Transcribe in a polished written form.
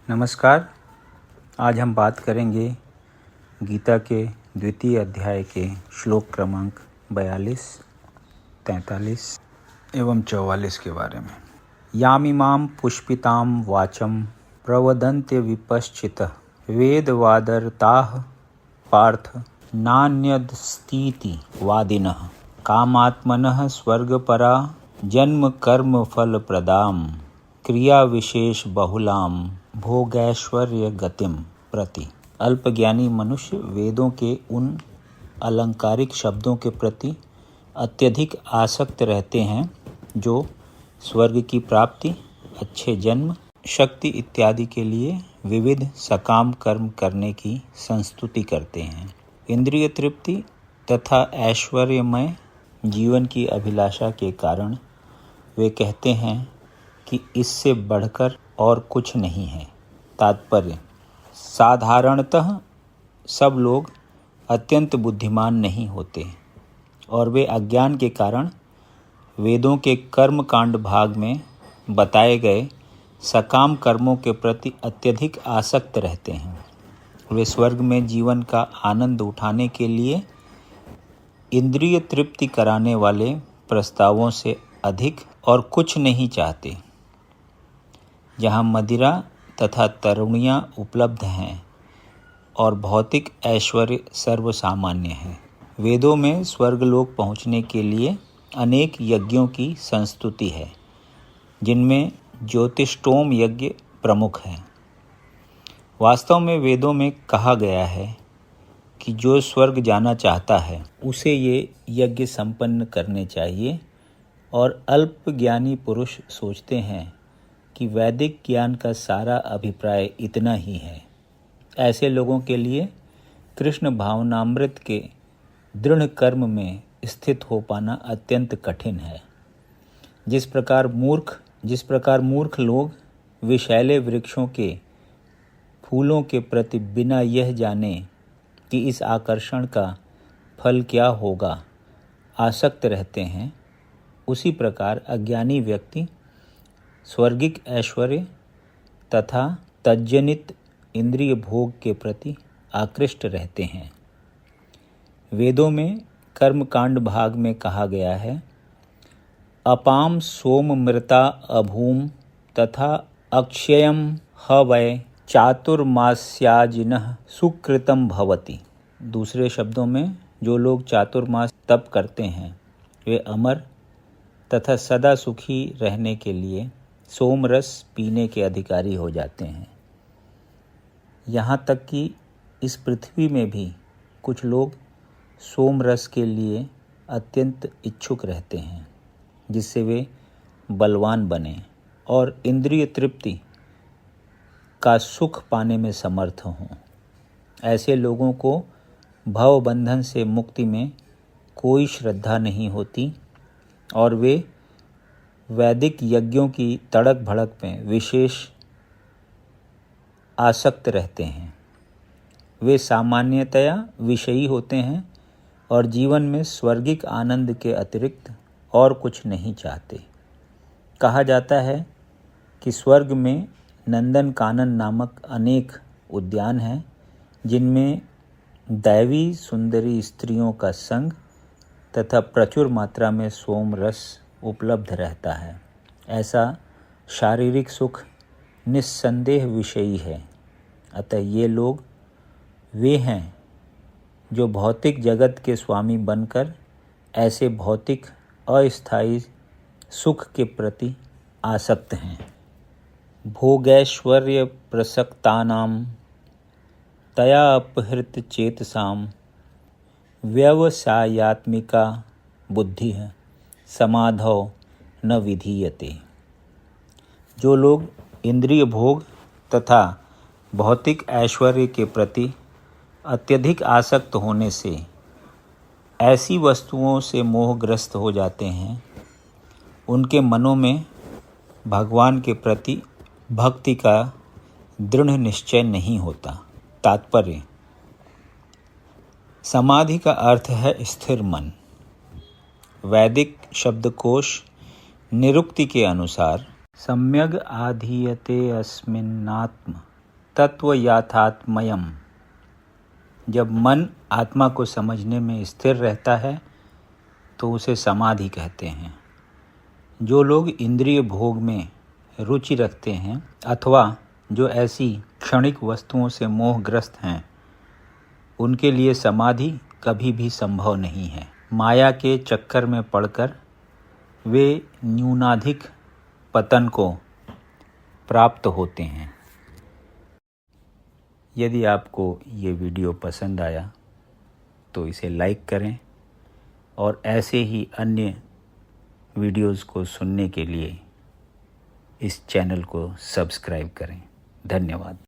नमस्कार। आज हम बात करेंगे गीता के द्वितीय अध्याय के श्लोक क्रमांक 42, 43 एवं 44 के बारे में। यामिमां पुष्पितां वाचं प्रवदन्ते विपश्चितः वेदवादरताः पार्थ नान्यदस्तीति वादिनः कामात्मनः स्वर्गपरा जन्म कर्म फलप्रदां क्रिया विशेष बहुलां भोगैश्वर्य गतिम प्रति। अल्पज्ञानी मनुष्य वेदों के उन अलंकारिक शब्दों के प्रति अत्यधिक आसक्त रहते हैं जो स्वर्ग की प्राप्ति, अच्छे जन्म, शक्ति इत्यादि के लिए विविध सकाम कर्म करने की संस्तुति करते हैं। इंद्रिय तृप्ति तथा ऐश्वर्यमय जीवन की अभिलाषा के कारण वे कहते हैं कि इससे बढ़कर और कुछ नहीं है। तात्पर्य: साधारणतः सब लोग अत्यंत बुद्धिमान नहीं होते और वे अज्ञान के कारण वेदों के कर्म कांड भाग में बताए गए सकाम कर्मों के प्रति अत्यधिक आसक्त रहते हैं। वे स्वर्ग में जीवन का आनंद उठाने के लिए इंद्रिय तृप्ति कराने वाले प्रस्तावों से अधिक और कुछ नहीं चाहते। जहाँ मदिरा तथा तरुणियाँ उपलब्ध हैं और भौतिक ऐश्वर्य सर्वसामान्य है। वेदों में स्वर्गलोक पहुँचने के लिए अनेक यज्ञों की संस्तुति है, जिनमें ज्योतिष्टोम यज्ञ प्रमुख है। वास्तव में वेदों में कहा गया है कि जो स्वर्ग जाना चाहता है उसे ये यज्ञ संपन्न करने चाहिए, और अल्पज्ञानी पुरुष सोचते हैं कि वैदिक ज्ञान का सारा अभिप्राय इतना ही है। ऐसे लोगों के लिए कृष्ण भावनामृत के दृढ़ कर्म में स्थित हो पाना अत्यंत कठिन है। जिस प्रकार मूर्ख लोग विषैले वृक्षों के फूलों के प्रति बिना यह जाने कि इस आकर्षण का फल क्या होगा आसक्त रहते हैं, उसी प्रकार अज्ञानी व्यक्ति स्वर्गिक ऐश्वर्य तथा तज्जनित इंद्रिय भोग के प्रति आकृष्ट रहते हैं। वेदों में कर्मकांड भाग में कहा गया है, अपाम सोममृता अभूम तथा अक्षयम ह वै चातुर्मास्याजिनः सुकृतम भवति। दूसरे शब्दों में, जो लोग चातुर्मास तप करते हैं वे अमर तथा सदा सुखी रहने के लिए सोमरस पीने के अधिकारी हो जाते हैं। यहाँ तक कि इस पृथ्वी में भी कुछ लोग सोमरस के लिए अत्यंत इच्छुक रहते हैं, जिससे वे बलवान बने और इंद्रिय तृप्ति का सुख पाने में समर्थ हों। ऐसे लोगों को भव बंधन से मुक्ति में कोई श्रद्धा नहीं होती और वे वैदिक यज्ञों की तड़क भड़क में विशेष आसक्त रहते हैं। वे सामान्यतया विषयी होते हैं और जीवन में स्वर्गिक आनंद के अतिरिक्त और कुछ नहीं चाहते। कहा जाता है कि स्वर्ग में नंदन कानन नामक अनेक उद्यान हैं, जिनमें दैवी सुंदरी स्त्रियों का संग तथा प्रचुर मात्रा में सोम रस उपलब्ध रहता है। ऐसा शारीरिक सुख निस्संदेह विषयी है। अतः ये लोग वे हैं जो भौतिक जगत के स्वामी बनकर ऐसे भौतिक अस्थायी सुख के प्रति आसक्त हैं। भोगैश्वर्य प्रसक्तानां तया अपहृत चेतसां व्यवसायात्मिका बुद्धि समाधौ न विधीयते। जो लोग इंद्रिय भोग तथा भौतिक ऐश्वर्य के प्रति अत्यधिक आसक्त होने से ऐसी वस्तुओं से मोहग्रस्त हो जाते हैं, उनके मनों में भगवान के प्रति भक्ति का दृढ़ निश्चय नहीं होता। तात्पर्य: समाधि का अर्थ है स्थिर मन। वैदिक शब्दकोश निरुक्ति के अनुसार सम्यग् आधीयते अस्मिन्नात्म तत्व याथात्मयम्। जब मन आत्मा को समझने में स्थिर रहता है तो उसे समाधि कहते हैं। जो लोग इंद्रिय भोग में रुचि रखते हैं अथवा जो ऐसी क्षणिक वस्तुओं से मोहग्रस्त हैं, उनके लिए समाधि कभी भी संभव नहीं है। माया के चक्कर में पड़कर वे न्यूनाधिक पतन को प्राप्त होते हैं। यदि आपको ये वीडियो पसंद आया तो इसे लाइक करें और ऐसे ही अन्य वीडियोज़ को सुनने के लिए इस चैनल को सब्सक्राइब करें। धन्यवाद।